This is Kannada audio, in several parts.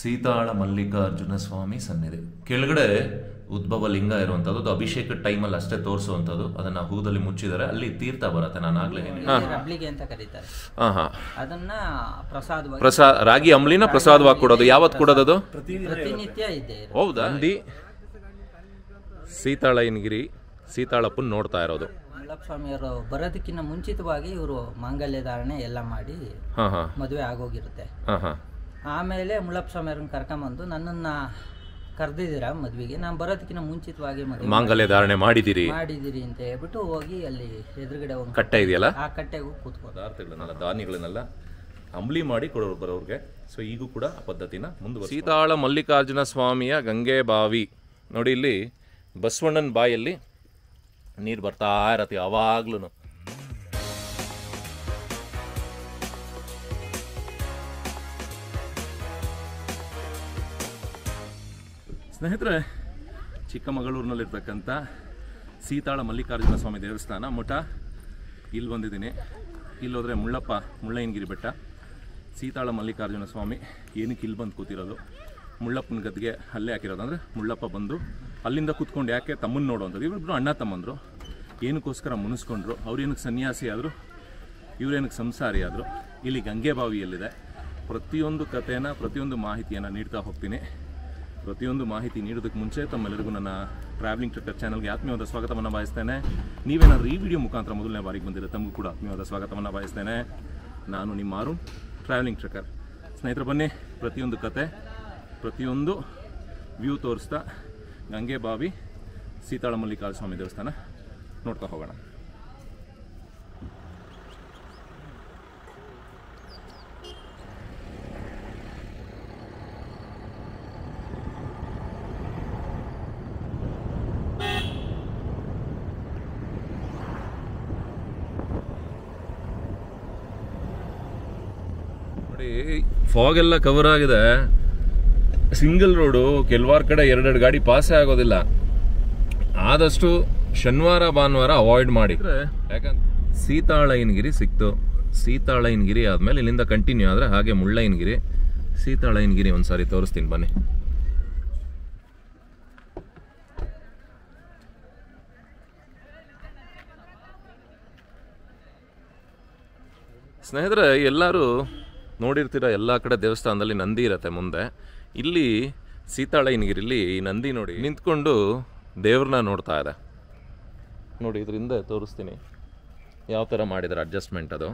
ಸೀತಾಳ ಮಲ್ಲಿಕಾರ್ಜುನ ಸ್ವಾಮಿ ಸನ್ನಿಧಿ ಕೆಳಗಡೆ ಉದ್ಭವ ಲಿಂಗ ಇರುವಂತದ್ದು. ಅದು ಅಭಿಷೇಕ ಟೈಮಲ್ಲಿ ಅಷ್ಟೇ ತೋರಿಸುವಂತದ್ದು. ಅದನ್ನ ಹೂದಲ್ಲಿ ಮುಚ್ಚಿದರೆ ಅಲ್ಲಿ ತೀರ್ಥ ಬರುತ್ತೆ. ನಾನು ಆಗ್ಲೇ ರಬ್ಲಿಗೆ ಅಂತ ಕರೀತಾರೆ. ಅದನ್ನ ರಾಗಿ ಅಂಬ್ಲಿನ ಪ್ರಸಾದವಾಗಿ ಕೊಡೋದು. ಯಾವತ್ತು ಕೊಡೋದು ಅದು? ಪ್ರತಿನಿತ್ಯ ಇದೆ. ಹೌದಾ? ಸೀತಾಳಯ್ಯನಗಿರಿ ಸೀತಾಳಪ್ಪನ್ ನೋಡ್ತಾ ಇರೋದು. ಸ್ವಾಮಿಯವರು ಬರೋದಕ್ಕಿಂತ ಮುಂಚಿತವಾಗಿ ಇವರು ಮಾಂಗಲ್ಯ ಧಾರಣೆ ಎಲ್ಲ ಮಾಡಿ ಮದುವೆ ಆಗೋಗಿರುತ್ತೆ. ಆಮೇಲೆ ಮುಳ್ಳಪ್ಪ ಸ್ವಾಮಿಯವ್ರನ್ನ ಕರ್ಕೊಂಬಂದು ನನ್ನನ್ನ ಕರೆದಿದ್ದೀರಾ ಮದ್ವೆಗೆ, ನಾನು ಬರೋದಕ್ಕಿಂತ ಮುಂಚಿತವಾಗಿ ಮಾಂಗಲ್ಯ ಧಾರಣೆ ಮಾಡಿದಿರಿ ಅಂತ ಹೇಳ್ಬಿಟ್ಟು ಹೋಗಿ ಅಲ್ಲಿ ಎದುರುಗಡೆ ಒಂದು ಕಟ್ಟೆ ಇದೆಯಲ್ಲ, ಆ ಕಟ್ಟೆಗೂ ಕೂತ್ಕೊಂಡು ಪದಾರ್ಥಗಳನ್ನೆಲ್ಲ ಧಾನ್ಯಗಳನ್ನೆಲ್ಲ ಅಂಬ್ಲಿ ಮಾಡಿ ಕೊಡೋರು ಬರೋರಿಗೆ. ಸೊ ಈಗೂ ಕೂಡ ಆ ಪದ್ಧತಿನ ಮುಂದುವರೆಸಿ. ಸೀತಾಳ ಮಲ್ಲಿಕಾರ್ಜುನ ಸ್ವಾಮಿಯ ಗಂಗೆ ಬಾವಿ ನೋಡಿ. ಇಲ್ಲಿ ಬಸವಣ್ಣನ ಬಾಯಲ್ಲಿ ನೀರು ಬರ್ತಾ ಇರತ್ತೆ ಯಾವಾಗ್ಲೂ. ಸ್ನೇಹಿತರೆ, ಚಿಕ್ಕಮಗಳೂರಿನಲ್ಲಿರ್ತಕ್ಕಂಥ ಸೀತಾಳ ಮಲ್ಲಿಕಾರ್ಜುನ ಸ್ವಾಮಿ ದೇವಸ್ಥಾನ ಮಠ ಇಲ್ಲಿ ಬಂದಿದ್ದೀನಿ. ಇಲ್ಲೋದ್ರೆ ಮುಳ್ಳಯ್ಯನಗಿರಿ ಬೆಟ್ಟ. ಸೀತಾಳ ಮಲ್ಲಿಕಾರ್ಜುನ ಸ್ವಾಮಿ ಏನಕ್ಕೆ ಇಲ್ಲಿ ಬಂದು ಕೂತಿರೋದು? ಮುಳ್ಳಪ್ಪನ ಗದ್ದಿಗೆ ಅಲ್ಲೇ ಹಾಕಿರೋದು. ಅಂದರೆ ಮುಳ್ಳಪ್ಪ ಬಂದು ಅಲ್ಲಿಂದ ಕೂತ್ಕೊಂಡು ಯಾಕೆ ತಮ್ಮನ್ನು ನೋಡುವಂಥದ್ದು. ಇವರಿಬ್ಬರು ಅಣ್ಣ ತಮ್ಮಂದರು. ಏನಕ್ಕೋಸ್ಕರ ಮುನಿಸ್ಕೊಂಡ್ರು? ಅವ್ರೇನಕ್ಕೆ ಸನ್ಯಾಸಿ ಆದರು, ಇವರೇನಕ್ಕೆ ಸಂಸಾರಿ ಆದರು. ಇಲ್ಲಿ ಗಂಗೆ ಬಾವಿಯಲ್ಲಿದೆ. ಪ್ರತಿಯೊಂದು ಕಥೆನ ಪ್ರತಿಯೊಂದು ಮಾಹಿತಿಯನ್ನು ನೀಡ್ತಾ ಹೋಗ್ತೀನಿ. ಪ್ರತಿಯೊಂದು ಮಾಹಿತಿ ನೀಡೋದಕ್ಕೆ ಮುಂಚೆ ತಮ್ಮೆಲ್ಲರಿಗೂ ನನ್ನ ಟ್ರಾವೆಲಿಂಗ್ ಟ್ರಕ್ಕರ್ ಚಾನಲ್ಗೆ ಆತ್ಮೀಯವಾದ ಸ್ವಾಗತವನ್ನು ಬಯಸ್ತೇನೆ. ನೀವೇನಾದರೂ ಈ ವಿಡಿಯೋ ಮುಖಾಂತರ ಮೊದಲನೇ ಬಾರಿಗೆ ಬಂದಿರೋ ತಮಗೂ ಕೂಡ ಆತ್ಮೀಯವಾದ ಸ್ವಾಗತವನ್ನು ಬಯಸ್ತೇನೆ. ನಾನು ನಿಮ್ಮ ಅರುಣ್, ಟ್ರಾವೆಲಿಂಗ್ ಟ್ರಕ್ಕರ್. ಸ್ನೇಹಿತರು ಬನ್ನಿ, ಪ್ರತಿಯೊಂದು ಕತೆ ಪ್ರತಿಯೊಂದು ವ್ಯೂ ತೋರಿಸ್ತಾ ಗಂಗೆ ಬಾವಿ ಸೀತಾಳ ಮಲ್ಲಿಕಾರ್ಜುನ ಸ್ವಾಮಿ ದೇವಸ್ಥಾನ ನೋಡ್ತಾ ಹೋಗೋಣ. ನೋಡಿ, ಫಾಗ್ ಎಲ್ಲ ಕವರ್ ಆಗಿದೆ. ಸಿಂಗಲ್ ರೋಡು, ಕೆಲವಾರು ಕಡೆ ಎರಡೆರಡು ಗಾಡಿ ಪಾಸೇ ಆಗೋದಿಲ್ಲ. ಆದಷ್ಟು ಶನಿವಾರ ಭಾನುವಾರ ಅವಾಯ್ಡ್ ಮಾಡಿ. ಯಾಕಂದ್ರೆ ಸೀತಾಳಯ್ಯನಗಿರಿ ಸಿಕ್ತು. ಸೀತಾಳಯ್ಯನಗಿರಿ ಆದ್ಮೇಲೆ ಇಲ್ಲಿಂದ ಕಂಟಿನ್ಯೂ ಆದ್ರೆ ಹಾಗೆ ಮುಳ್ಳಯ್ಯನಗಿರಿ. ಸೀತಾಳಯ್ಯನಗಿರಿ ಒಂದ್ಸಾರಿ ತೋರಿಸ್ತೀನಿ ಬನ್ನಿ. ಸ್ನೇಹಿತರೆ, ಎಲ್ಲರೂ ನೋಡಿರ್ತೀರ, ಎಲ್ಲ ಕಡೆ ದೇವಸ್ಥಾನದಲ್ಲಿ ನಂದಿ ಇರತ್ತೆ ಮುಂದೆ. ಇಲ್ಲಿ ಸೀತಾಳಯ್ಯನಗಿರಿಲಿ ಈ ನಂದಿ ನೋಡಿ ನಿಂತ್ಕೊಂಡು ದೇವ್ರನ್ನ ನೋಡ್ತಾ ಇದೆ. ನೋಡಿ, ಇದರಿಂದ ತೋರಿಸ್ತೀನಿ ಯಾವ ಥರ ಮಾಡಿದ್ದಾರೆ ಅಡ್ಜಸ್ಟ್ಮೆಂಟ್. ಅದು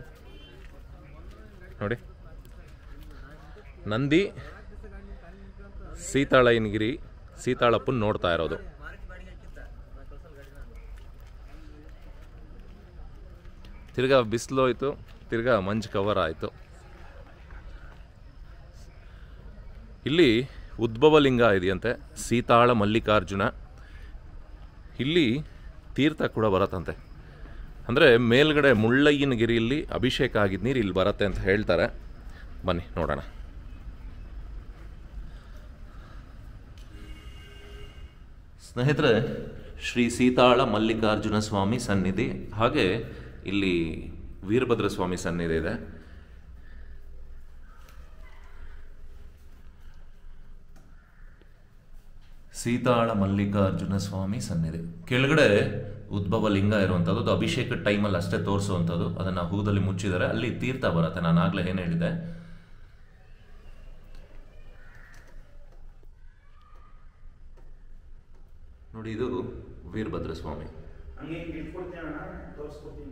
ನೋಡಿ, ನಂದಿ ಸೀತಾಳಯ್ಯನಗಿರಿ ಸೀತಾಳಪ್ಪನ್ ನೋಡ್ತಾ ಇರೋದು. ತಿರ್ಗಾ ಬಿಸಿಲು ಹೋಯ್ತು, ತಿರ್ಗಾ ಮಂಜು ಕವರ್ ಆಯಿತು. ಇಲ್ಲಿ ಉದ್ಭವ ಲಿಂಗ ಇದೆಯಂತೆ, ಸೀತಾಳ ಮಲ್ಲಿಕಾರ್ಜುನ. ಇಲ್ಲಿ ತೀರ್ಥ ಕೂಡ ಬರತ್ತಂತೆ. ಅಂದರೆ ಮೇಲ್ಗಡೆ ಮುಳ್ಳಯ್ಯನಗಿರಿಯಲ್ಲಿ ಅಭಿಷೇಕ ಆಗಿದ್ದ ನೀರು ಇಲ್ಲಿ ಬರುತ್ತೆ ಅಂತ ಹೇಳ್ತಾರೆ. ಬನ್ನಿ ನೋಡೋಣ. ಸ್ನೇಹಿತರೆ, ಶ್ರೀ ಸೀತಾಳ ಮಲ್ಲಿಕಾರ್ಜುನ ಸ್ವಾಮಿ ಸನ್ನಿಧಿ, ಹಾಗೆ ಇಲ್ಲಿ ವೀರಭದ್ರ ಸ್ವಾಮಿ ಸನ್ನಿಧಿ ಇದೆ. ಸೀತಾಳ ಮಲ್ಲಿಕಾರ್ಜುನ ಸ್ವಾಮಿ ಸನ್ನಿಧಿ ಕೆಳಗಡೆ ಉದ್ಭವ ಲಿಂಗ ಇರುವಂಥದ್ದು. ಅದು ಅಭಿಷೇಕ ಟೈಮಲ್ಲಿ ಅಷ್ಟೇ ತೋರಿಸುವಂಥದ್ದು. ಅದನ್ನು ಹೂದಲ್ಲಿ ಮುಚ್ಚಿದರೆ ಅಲ್ಲಿ ತೀರ್ಥ ಬರುತ್ತೆ. ನಾನು ಆಗ್ಲೇ ಏನು ಹೇಳಿದೆ. ನೋಡಿ, ಇದು ವೀರಭದ್ರ ಸ್ವಾಮಿ.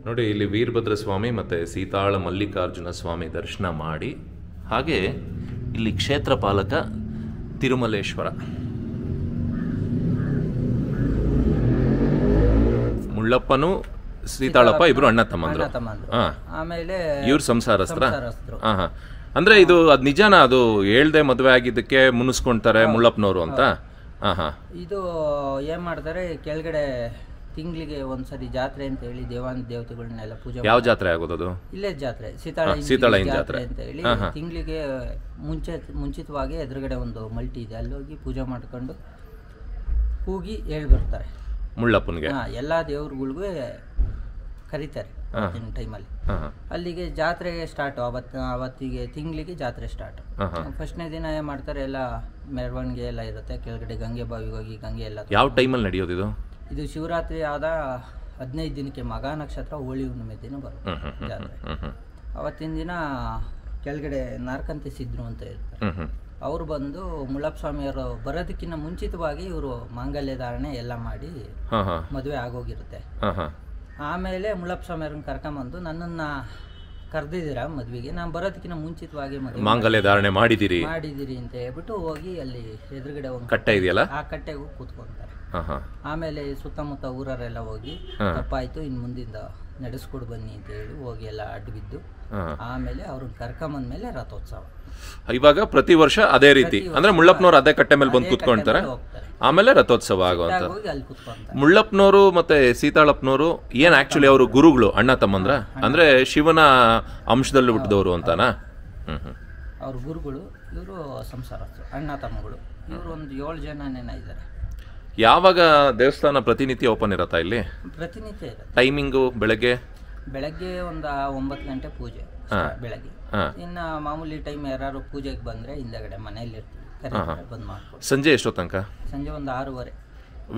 ನೋಡಿ, ಇಲ್ಲಿ ವೀರಭದ್ರ ಸ್ವಾಮಿ ಮತ್ತು ಸೀತಾಳ ಮಲ್ಲಿಕಾರ್ಜುನ ಸ್ವಾಮಿ ದರ್ಶನ ಮಾಡಿ, ಹಾಗೆ ಇಲ್ಲಿ ಕ್ಷೇತ್ರ ಪಾಲಕ ತಿರುಮಲೇಶ್ವರ. ಮುಳ್ಳಪ್ಪನು ಸೀತಾಳಪ್ಪ ಇಬ್ರು ಅಣ್ಣ ತಮ್ಮಂದ್ರು. ಆಮೇಲೆ ಇವ್ರು ಸಂಸಾರಸ್ತ್ರ. ಅಂದ್ರೆ ಇದು ಅದ್ ನಿಜಾನ? ಅದು ಹೇಳ್ದೆ ಮದುವೆ ಆಗಿದ್ದಕ್ಕೆ ಮುನಿಸ್ಕೊಂತಾರೆ ಮುಳ್ಳಪ್ಪನವರು ಅಂತ? ಇದು ಏನ್ ಮಾಡ್ತಾರೆ, ಕೆಳಗಡೆ ತಿಂಗಳಿಗೆ ಒಂದ್ಸರಿ ಜಾತ್ರೆ ಅಂತ ಹೇಳಿ ದೇವತೆಗಳನ್ನೆಲ್ಲ ಪೂಜೆ. ಯಾವ ಜಾತ್ರೆ ಆಗೋದು? ಇಲ್ಲೇ ಜಾತ್ರೆ, ಸೀತಾಳಯ್ಯನ ಜಾತ್ರೆ ಅಂತ ಹೇಳಿ ತಿಂಗಳಿಗೆ ಮುಂಚಿತವಾಗಿ ಎದುರುಗಡೆ ಒಂದು ಮಲ್ಟಿ ಇದೆ, ಅಲ್ಲಿ ಹೋಗಿ ಪೂಜೆ ಮಾಡ್ಕೊಂಡು ಕೂಗಿ ಹೇಳ್ ಬರ್ತಾರೆ ಮುಳ್ಳಪ್ಪನಿಗೆ. ಎಲ್ಲಾ ದೇವ್ರುಗಳಿಗೂ ಕರೀತಾರೆ. ಅವತ್ತಿನ ಟೈಮಲ್ಲಿ. ಅಲ್ಲಿಗೆ ಜಾತ್ರೆ ಸ್ಟಾರ್ಟ್, ಅವತ್ತಿಗೆ ತಿಂಗಳಿಗೆ ಜಾತ್ರೆ ಸ್ಟಾರ್ಟ್. ಫಸ್ಟ್ನೇ ದಿನ ಏನು ಮಾಡ್ತಾರೆ, ಎಲ್ಲ ಮೆರವಣಿಗೆ ಎಲ್ಲ ಇರುತ್ತೆ, ಕೆಳಗಡೆ ಗಂಗೆ ಬಾವಿಗೆ ಹೋಗಿ ಗಂಗೆ ಎಲ್ಲ. ಯಾವ ಟೈಮಲ್ಲಿ ನಡೆಯೋದು ಇದು? ಇದು ಶಿವರಾತ್ರಿ ಆದ 15 ದಿನಕ್ಕೆ ಮಗ ನಕ್ಷತ್ರ ಹೋಳಿ ಹುಣ್ಣಿಮೆ ದಿನ ಬರುತ್ತೆ ಜಾತ್ರೆ. ಅವತ್ತಿನ ದಿನ ಕೆಳಗಡೆ ನಾರ್ಕಂತಿ ಸಿದ್ರು ಅಂತ ಇರ್ತಾರೆ, ಅವರು ಬಂದು ಮುಳ್ಳಪ್ಪ ಸ್ವಾಮಿಯವರು ಬರೋದಕ್ಕಿಂತ ಮುಂಚಿತವಾಗಿ ಇವರು ಮಾಂಗಲ್ಯ ಧಾರಣೆ ಎಲ್ಲ ಮಾಡಿ ಮದುವೆ ಆಗೋಗಿರುತ್ತೆ. ಆಮೇಲೆ ಮುಳ್ಳಪ್ಪ ಸ್ವಾಮಿಯವ್ರನ್ನ ಕರ್ಕೊಂಬಂದು ನನ್ನನ್ನು ಕರೆದಿದ್ದೀರಾ ಮದುವೆಗೆ, ನಾನು ಬರೋದಕ್ಕಿಂತ ಮುಂಚಿತವಾಗಿ ಮಾಂಗಲ್ಯ ಧಾರಣೆ ಮಾಡಿದಿರಿ ಅಂತ ಹೇಳ್ಬಿಟ್ಟು ಹೋಗಿ ಅಲ್ಲಿ ಎದುರುಗಡೆ ಒಂದು ಕಟ್ಟೆ ಇದೆಯಲ್ಲ, ಆ ಕಟ್ಟೆಗೆ ಕೂತ್ಕೊಂತಾರೆ. ಆಮೇಲೆ ಸುತ್ತಮುತ್ತ ಊರರೆಲ್ಲ ಹೋಗಿ ತಪ್ಪಾಯ್ತು, ಇನ್ನು ಮುಂದಿಂದ ನಡೆಸ್ಕೊಡು ಬನ್ನಿ ಅಂತ ಹೇಳಿ ಹೋಗಿ ಎಲ್ಲ ಅಡ್ಡು ಬಿದ್ದು ಆಮೇಲೆ ಅವ್ರನ್ನ ಕರ್ಕೊಂಬಂದ್ಮೇಲೆ ರಥೋತ್ಸವ. ಇವಾಗ ಪ್ರತಿ ವರ್ಷ ಅದೇ ರೀತಿ ಅಂದ್ರೆ ಮುಳ್ಳಪ್ಪನವ್ರು ಅದೇ ಕಟ್ಟೆ ಮೇಲೆ ಬಂದು ಕೂತ್ಕೊಂತಾರೆ, ಆಮೇಲೆ ರಥೋತ್ಸವ ಆಗುವಂತ. ಮುಳ್ಳಪ್ಪನವರು ಮತ್ತೆ ಸೀತಾಳಪ್ಪನವರು ಏನ್ ಆಕ್ಚುಲಿ ಅವರು ಗುರುಗಳು, ಅಣ್ಣ ತಮ್ಮಂದ್ರ ಅಂದ್ರೆ ಶಿವನ ಅಂಶದಲ್ಲಿ ಹುಟ್ಟಿದವರು ಅಂತಾನಾ? ಅವ್ರ ಗುರುಗಳು, ಇವರು ಸಂಸಾರ ಅಣ್ಣ ತಮ್ಮಗಳು, ಇವರು ಒಂದು 7 ಜನನೇನ ಇದ್ದಾರೆ. ಯಾವಾಗ ದೇವಸ್ಥಾನ ಪ್ರತಿನಿತ್ಯ ಓಪನ್ ಇರತ್ತಾ ಇಲ್ಲಿ? ಪ್ರತಿನಿತ್ಯ ಇರುತ್ತೆ. ಟೈಮಿಂಗು ಬೆಳಗ್ಗೆ ಒಂದು 9 ಗಂಟೆ ಪೂಜೆ ಬೆಳಗ್ಗೆ. ಇನ್ನು ಮಾಮೂಲಿ ಟೈಮ್ ಯಾರು ಪೂಜೆಗೆ ಬಂದ್ರೆ ಹಿಂದಗಡೆ ಮನೆಯಲ್ಲಿ ಇರ್ತೀವಿ, ಬಂದ್ ಮಾಡ್ಕೊಂಡು. ಸಂಜೆ ಎಷ್ಟೋ ತನಕ? ಸಂಜೆ ಒಂದು 6:30.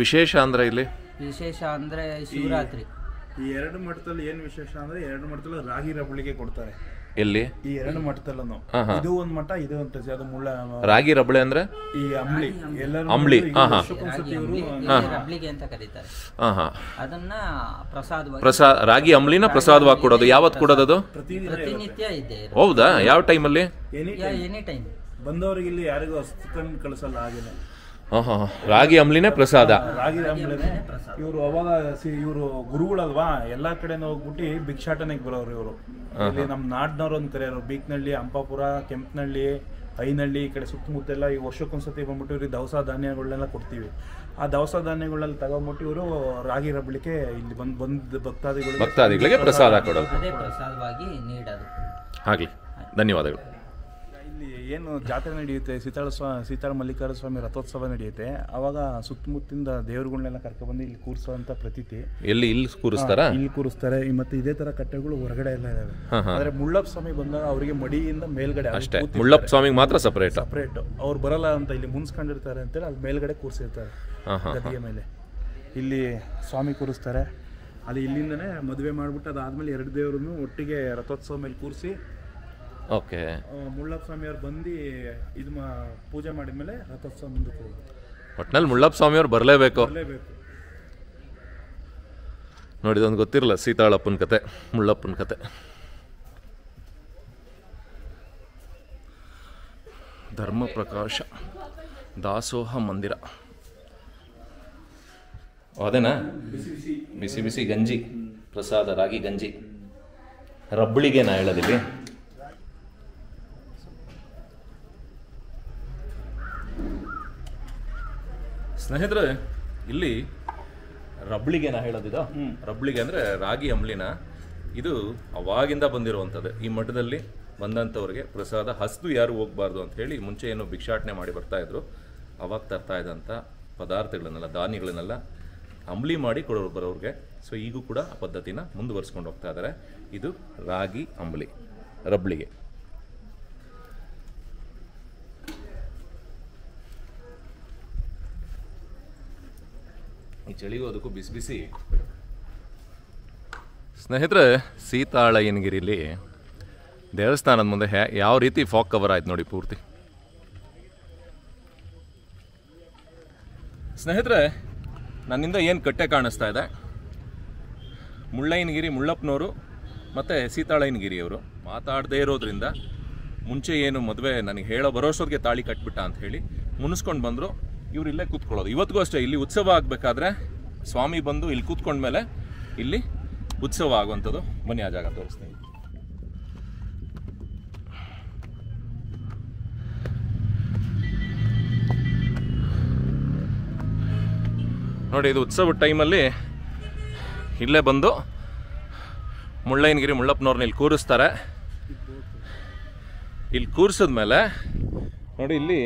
ವಿಶೇಷ ಅಂದ್ರೆ ಇಲ್ಲಿ ವಿಶೇಷ ಅಂದ್ರೆ ಶಿವರಾತ್ರಿ. ಈ 2 ಮಠದಲ್ಲಿ ಏನ್ ವಿಶೇಷ ಅಂದ್ರೆ 2 ಮಠದಲ್ಲಿ ರಾಗಿ ರಬಳಿಗೆ ಕೊಡ್ತಾರೆ. ಎಲ್ಲಿ? ಈ 2 ಮಠದಲ್ಲೂ ಇದು ಒಂದು ಮಠ, ಇದು ಒಂದು ಅದು ಮುಳ್ಳ ರಾಗಿ ರಬಳೆ ಅಂದ್ರೆ ಈ ಅಂಬ್ಲಿ, ಎಲ್ಲರೂ ಅಂಬ್ಲಿ ರಬ್ಳಿಗೆ ಅಂತ ಕರೀತಾರೆ. ಅದನ್ನ ರಾಗಿ ಅಂಬ್ಲಿನ ಪ್ರಸಾದವಾಗಿ ಕೊಡೋದು. ಯಾವತ್ತು ಕೊಡೋದು ಅದು? ಪ್ರತಿನಿತ್ಯ ಇದೆ. ಹೌದಾ? ಯಾವ ಟೈಮಲ್ಲಿ? Any time. ಬಂದವರಿಗೆ ಇಲ್ಲಿ ಯಾರಿಗೂ ತಂದು ಕಳಿಸಲ್ಲ ಆಗಿಲ್ಲ. ರಾಗಿ ಅಂಬ್ಲಿನೇ ಪ್ರಸಾದ. ರಾಗಿ ಅಂಬ್ಲಿ ಇವರು ಅವಾಗ ಇವರು ಗುರುಗಳಲ್ವಾ, ಎಲ್ಲಾ ಕಡೆನೂ ಹೋಗ್ಬಿಟ್ಟು ಭಿಕ್ಷಾಟನೆಗೆ ಬರೋರು ಇವರು. ಇಲ್ಲಿ ನಮ್ಮ ನಾಡ್ನವ್ರು ಅಂತ ಕರೆಯೋರು, ಬೀಕ್ನಳ್ಳಿ, ಅಂಪಾಪುರ, ಕೆಂಪನಹಳ್ಳಿ, ಐನಹಳ್ಳಿ, ಈ ಕಡೆ ಸುತ್ತಮುತ್ತೆಲ್ಲ ಈ ವರ್ಷಕ್ಕೊಂದ್ಸತಿ ಬಂದ್ಬಿಟ್ಟು ಇವ್ರಿಗೆ ದವಸ ಧಾನ್ಯಗಳನ್ನೆಲ್ಲ ಕೊಡ್ತೀವಿ. ಆ ದವಸ ಧಾನ್ಯಗಳನ್ನೆಲ್ಲ ತಗೊಂಡ್ಬಿಟ್ಟು ಇವರು ರಾಗಿ ರಬಳಿಕೆ ಇಲ್ಲಿ ಬಂದು ಭಕ್ತಾದಿಗಳಿಗೆ ಪ್ರಸಾದ ಕೊಡೋದು. ಅದೇ ಪ್ರಸಾದವಾಗಿ ನೀಡೋದು. ಆಗ್ಲಿ, ಧನ್ಯವಾದಗಳು. ಇಲ್ಲಿ ಏನು ಜಾತ್ರೆ ನಡೆಯುತ್ತೆ, ಸೀತಾಳ ಮಲ್ಲಿಕಾರ್ಜುನ ಸ್ವಾಮಿ ರಥೋತ್ಸವ ನಡೆಯುತ್ತೆ. ಅವಾಗ ಸುತ್ತಮುತ್ತಿಂದ ದೇವರುಗಳನ್ನೆಲ್ಲ ಕರ್ಕೊಬಂದು ಇಲ್ಲಿ ಕೂರಿಸುವಂತ ಪ್ರತೀತಿ. ಇಲ್ಲಿ ಕೂರಿಸ್ತಾರ? ಇಲ್ಲಿ ಕೂರಿಸ್ತಾರೆ. ಮತ್ತೆ ಇದೇ ತರ ಕಟ್ಟೆಗಳು ಹೊರಗಡೆ ಎಲ್ಲ ಇದಾವೆ. ಆದ್ರೆ ಮುಳ್ಳಪ್ಪ ಸ್ವಾಮಿ ಬಂದಾಗ ಅವರಿಗೆ ಮಡಿಯಿಂದ ಮೇಲ್ಗಡೆ ಅಷ್ಟೇ, ಮುಳ್ಳಪ್ಪ ಸ್ವಾಮಿಗೆ ಮಾತ್ರ ಸಪರೇಟ್. ಅವ್ರು ಬರಲ್ಲ ಅಂತ ಇಲ್ಲಿ ಮುನ್ಸ್ಕೊಂಡಿರ್ತಾರೆ ಅಂತೇಳಿ ಅಲ್ಲಿ ಮೇಲ್ಗಡೆ ಕೂರಿಸಿರ್ತಾರೆ ಗದಿಗೆ ಮೇಲೆ. ಇಲ್ಲಿ ಸ್ವಾಮಿ ಕೂರಿಸ್ತಾರೆ. ಅಲ್ಲಿ ಇಲ್ಲಿಂದನೇ ಮದುವೆ ಮಾಡ್ಬಿಟ್ಟು ಅದಾದ್ಮೇಲೆ 2 ದೇವರನ್ನು ಒಟ್ಟಿಗೆ ರಥೋತ್ಸವ ಮೇಲೆ ಕೂರಿಸಿ ಓಕೆ ಮುಳ್ಳಪ್ಪ ಸ್ವಾಮಿಯವ್ರು ಬಂದು ಇದು ಪೂಜೆ ಮಾಡಿದ್ಮೇಲೆ ರಥೋತ್ಸವ ಮುಂದಕ್ಕೆ ಹೋಗೋದು. ಒಟ್ಟಿನಲ್ಲಿ ಮುಳ್ಳಪ್ಪ ಸ್ವಾಮಿಯವ್ರು ಬರಲೇಬೇಕು. ನೋಡಿ, ಇದೊಂದು ಗೊತ್ತಿರಲ್ಲ, ಸೀತಾಳಪ್ಪನ ಕತೆ, ಮುಳ್ಳಪ್ಪನ ಕತೆ. ಧರ್ಮ ಪ್ರಕಾಶ ದಾಸೋಹ ಮಂದಿರ ಅದೇನಾ? ಬಿಸಿ ಬಿಸಿ ಗಂಜಿ ಪ್ರಸಾದ, ರಾಗಿ ಗಂಜಿ. ರಬ್ಬಳಿಗೆ ನಾ ಹೇಳೋದಿಲ್ಲಿ. ಸ್ನೇಹಿತರೆ, ಇಲ್ಲಿ ರಬ್ಬಳಿಗೆ ನಾ ಹೇಳೋದಿದ. ರಬ್ಬಳಿಗೆ ಅಂದರೆ ರಾಗಿ ಅಂಬ್ಲಿನ. ಇದು ಅವಾಗಿಂದ ಬಂದಿರುವಂಥದ್ದು. ಈ ಮಠದಲ್ಲಿ ಬಂದಂಥವ್ರಿಗೆ ಪ್ರಸಾದ ಹಸ್ದು ಯಾರು ಹೋಗಬಾರ್ದು ಅಂತ ಹೇಳಿ ಮುಂಚೆ ಏನು ಭಿಕ್ಷಾಟನೆ ಮಾಡಿ ಬರ್ತಾಯಿದ್ರು, ಅವಾಗ ತರ್ತಾ ಇದ್ದಂಥ ಪದಾರ್ಥಗಳನ್ನೆಲ್ಲ, ಧಾನ್ಯಗಳನ್ನೆಲ್ಲ ಅಂಬ್ಲಿ ಮಾಡಿ ಕೊಡೋರು ಬರೋರಿಗೆ. ಸೊ ಈಗೂ ಕೂಡ ಆ ಪದ್ಧತಿನ ಮುಂದುವರಿಸ್ಕೊಂಡು ಹೋಗ್ತಾ ಇದ್ದಾರೆ. ಇದು ರಾಗಿ ಅಂಬ್ಲಿ, ರಬ್ಬಳಿಗೆ. ಈ ಚಳಿಗೂ ಅದಕ್ಕೂ ಬಿಸಿ ಬಿಸಿ. ಸ್ನೇಹಿತರೆ, ಸೀತಾಳಯ್ಯನಗಿರಿಲಿ ದೇವಸ್ಥಾನದ ಮುಂದೆ ಯಾವ ರೀತಿ ಫಾಗ್ ಕವರ್ ಆಯ್ತು ನೋಡಿ ಪೂರ್ತಿ. ಸ್ನೇಹಿತರೆ, ನನ್ನಿಂದ ಏನು ಕಟ್ಟೆ ಕಾಣಿಸ್ತಾ ಇದೆ, ಮುಳ್ಳಯ್ಯನಗಿರಿ ಮುಳ್ಳಪ್ಪನವರು ಮತ್ತು ಸೀತಾಳಯ್ಯನಗಿರಿಯವರು ಮಾತಾಡದೇ ಇರೋದ್ರಿಂದ ಮುಂಚೆ ಏನು ಮದುವೆ ನನಗೆ ಹೇಳೋ ಬರೋಷ್ಟೊತ್ತಿಗೆ ತಾಳಿ ಕಟ್ಬಿಟ್ಟ ಅಂತ ಹೇಳಿ ಮುನಿಸ್ಕೊಂಡು ಬಂದರು. ಇವ್ರು ಇಲ್ಲೇ ಕೂತ್ಕೊಳ್ಳೋದು. ಇವತ್ತಿಗೂ ಅಷ್ಟೇ, ಇಲ್ಲಿ ಉತ್ಸವ ಆಗಬೇಕಾದ್ರೆ ಸ್ವಾಮಿ ಬಂದು ಇಲ್ಲಿ ಕೂತ್ಕೊಂಡ್ಮೇಲೆ ಇಲ್ಲಿ ಉತ್ಸವ ಆಗುವಂಥದ್ದು. ಬನ್ನಿ ಆ ಜಾಗ ತೋರಿಸ್ತೀನಿ. ನೋಡಿ, ಇದು ಉತ್ಸವದ ಟೈಮಲ್ಲಿ ಇಲ್ಲೇ ಬಂದು ಮುಳ್ಳಯ್ಯನಗಿರಿ ಮುಳ್ಳಪ್ಪನವ್ರನ್ನ ಇಲ್ಲಿ ಕೂರಿಸ್ತಾರೆ. ಇಲ್ಲಿ ಕೂರಿಸಿದ್ಮೇಲೆ ನೋಡಿ, ಇಲ್ಲಿ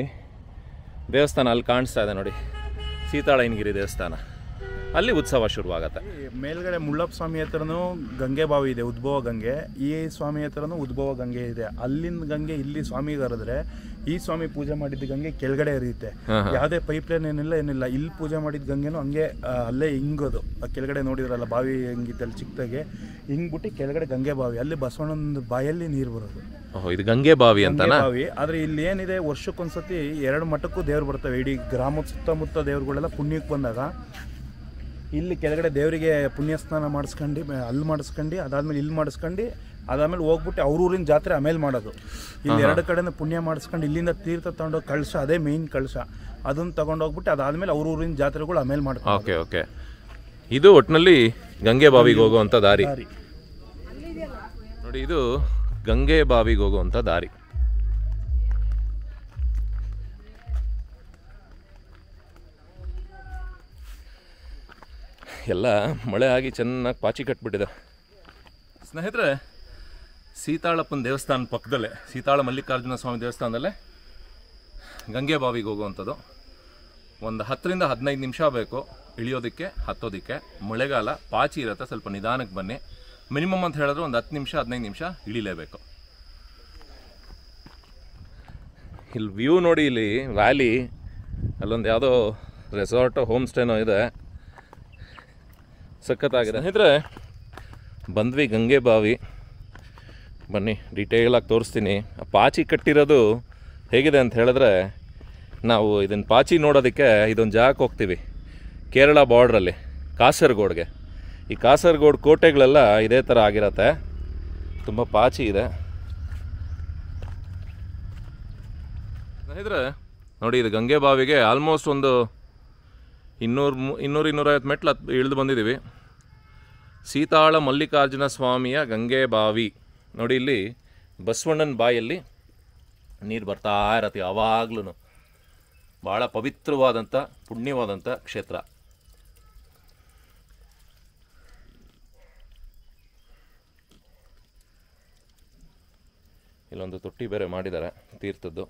ದೇವಸ್ಥಾನ ಅಲ್ಲಿ ಕಾಣಿಸ್ತಾ ಇದೆ ನೋಡಿ, ಸೀತಾಳಯ್ಯನಗಿರಿ ದೇವಸ್ಥಾನ. ಅಲ್ಲಿ ಉತ್ಸವ ಶುರುವಾಗತ್ತೆ. ಮೇಲ್ಗಡೆ ಮುಳ್ಳಪ್ಪ ಸ್ವಾಮಿ ಹತ್ರನೂ ಗಂಗೆ ಬಾವಿ ಇದೆ, ಉದ್ಭವ ಗಂಗೆ. ಈ ಸ್ವಾಮಿ ಹತ್ರನೂ ಉದ್ಭವ ಗಂಗೆ ಇದೆ. ಅಲ್ಲಿಂದ ಗಂಗೆ ಇಲ್ಲಿ ಸ್ವಾಮಿಗೆ ಹರಿದ್ರೆ ಈ ಸ್ವಾಮಿ ಪೂಜೆ ಮಾಡಿದ ಗಂಗೆ ಕೆಳಗಡೆ ಹರಿಯುತ್ತೆ. ಯಾವುದೇ ಪೈಪ್ ಲೈನ್ ಏನಿಲ್ಲ. ಇಲ್ಲಿ ಪೂಜೆ ಮಾಡಿದ ಗಂಗೆನೂ ಹಂಗೆ ಅಲ್ಲೇ ಹಿಂಗೋದು. ಕೆಳಗಡೆ ನೋಡಿದ್ರಲ್ಲ ಬಾವಿ ಹೆಂಗಿತ್ತಲ್ಲಿ ಚಿಕ್ಕದಾಗೆ ಹಿಂಗ್ಬಿಟ್ಟು ಕೆಳಗಡೆ ಗಂಗೆ ಬಾವಿ, ಅಲ್ಲಿ ಬಸವಣ್ಣನ ಬಾಯಲ್ಲಿ ನೀರು ಬರೋದು. ಇದು ಗಂಗೆ ಬಾವಿ ಅಂತ ಬಾವಿ. ಆದ್ರೆ ಇಲ್ಲಿ ಏನಿದೆ, ವರ್ಷಕ್ಕೊಂದ್ಸತಿ 2 ಮಠಕ್ಕೂ ದೇವ್ರು ಬರ್ತವೆ. ಇಡೀ ಗ್ರಾಮದ ಸುತ್ತಮುತ್ತ ದೇವ್ರುಗಳೆಲ್ಲ ಪುಣ್ಯಕ್ಕೆ ಬಂದಾಗ ಇಲ್ಲಿ ಕೆಳಗಡೆ ದೇವರಿಗೆ ಪುಣ್ಯ ಸ್ನಾನ ಮಾಡಿಸ್ಕೊಂಡು ಅಲ್ಲಿ ಮಾಡಿಸ್ಕೊಂಡು ಅದಾದ್ಮೇಲೆ ಇಲ್ಲಿ ಮಾಡಿಸ್ಕೊಂಡು ಅದಾದ್ಮೇಲೆ ಹೋಗ್ಬಿಟ್ಟು ಅವ್ರ ಊರಿನ ಜಾತ್ರೆ ಆಮೇಲೆ ಮಾಡೋದು. ಇಲ್ಲಿ 2 ಕಡೆನೂ ಪುಣ್ಯ ಮಾಡಿಸ್ಕೊಂಡು ಇಲ್ಲಿಂದ ತೀರ್ಥ ತಗೊಂಡೋಗಿ ಕಳಶ, ಅದೇ ಮೇಯ್ನ್ ಕಳಶ, ಅದನ್ನ ತಗೊಂಡೋಗ್ಬಿಟ್ಟು ಅದಾದ್ಮೇಲೆ ಅವ್ರ ಊರಿನ ಜಾತ್ರೆಗಳು ಆಮೇಲೆ ಮಾಡ್ತಾರೆ. Okay okay. ಇದು ಒಟ್ಟಿನಲ್ಲಿ ಗಂಗೆ ಬಾವಿಗೆ ಹೋಗುವಂಥ ದಾರಿ ನೋಡಿ. ಇದು ಗಂಗೆ ಬಾವಿಗೆ ಹೋಗುವಂಥ ದಾರಿ. ಎಲ್ಲ ಮಳೆ ಆಗಿ ಚೆನ್ನಾಗಿ ಪಾಚಿ ಕಟ್ಬಿಟ್ಟಿದೆ. ಸ್ನೇಹಿತರೆ, ಸೀತಾಳಪ್ಪನ ದೇವಸ್ಥಾನ ಪಕ್ಕದಲ್ಲೇ, ಸೀತಾಳ ಮಲ್ಲಿಕಾರ್ಜುನ ಸ್ವಾಮಿ ದೇವಸ್ಥಾನದಲ್ಲೇ ಗಂಗೆ ಬಾವಿಗೆ ಹೋಗುವಂಥದ್ದು. ಒಂದು 10 ರಿಂದ 15 ನಿಮಿಷ ಬೇಕು ಇಳಿಯೋದಕ್ಕೆ, ಹತ್ತೋದಕ್ಕೆ. ಮಳೆಗಾಲ, ಪಾಚಿ ಇರುತ್ತೆ, ಸ್ವಲ್ಪ ನಿಧಾನಕ್ಕೆ ಬನ್ನಿ. ಮಿನಿಮಮ್ ಅಂತ ಹೇಳಿದ್ರೆ ಒಂದು 10 ನಿಮಿಷ 15 ನಿಮಿಷ ಇಳಿಲೇಬೇಕು. ಇಲ್ಲಿ ವ್ಯೂ ನೋಡಿ, ಇಲ್ಲಿ ವ್ಯಾಲಿ, ಅಲ್ಲೊಂದು ಯಾವುದೋ ರೆಸಾರ್ಟು ಹೋಮ್ ಸ್ಟೇನೋ ಇದೆ, ಸಖತ್ತಾಗಿದೆ. ಸ್ನೇಹಿತರೆ, ಬಂದ್ವಿ ಗಂಗೆ ಬಾವಿ. ಬನ್ನಿ ಡೀಟೇಲಾಗಿ ತೋರಿಸ್ತೀನಿ. ಪಾಚಿ ಕಟ್ಟಿರೋದು ಹೇಗಿದೆ ಅಂತ ಹೇಳಿದ್ರೆ, ನಾವು ಇದನ್ನು ಪಾಚಿ ನೋಡೋದಕ್ಕೆ ಇದೊಂದು ಜಾಗಕ್ಕೆ ಹೋಗ್ತೀವಿ, ಕೇರಳ ಬಾರ್ಡ್ರಲ್ಲಿ, ಕಾಸರಗೋಡ್ಗೆ. ಈ ಕಾಸರಗೋಡು ಕೋಟೆಗಳೆಲ್ಲ ಇದೇ ಥರ ಆಗಿರತ್ತೆ, ತುಂಬ ಪಾಚಿ ಇದೆ. ಸ್ನೇಹಿತರೆ ನೋಡಿ, ಇದು ಗಂಗೆ ಬಾವಿಗೆ ಆಲ್ಮೋಸ್ಟ್ ಒಂದು 200-250 ಮೆಟ್ಲು ಇಳಿದು ಬಂದಿದ್ದೀವಿ. ಸೀತಾಳ ಮಲ್ಲಿಕಾರ್ಜುನ ಸ್ವಾಮಿಯ ಗಂಗೆ ಬಾವಿ ನೋಡಿ. ಇಲ್ಲಿ ಬಸವಣ್ಣನ ಬಾಯಲ್ಲಿ ನೀರು ಬರ್ತಾ ಇರತ್ತೆ ಯಾವಾಗ್ಲೂ. ಭಾಳ ಪವಿತ್ರವಾದಂಥ, ಪುಣ್ಯವಾದಂಥ ಕ್ಷೇತ್ರ. ಇಲ್ಲೊಂದು ತೊಟ್ಟಿ ಬೇರೆ ಮಾಡಿದ್ದಾರೆ ತೀರ್ಥದ್ದು.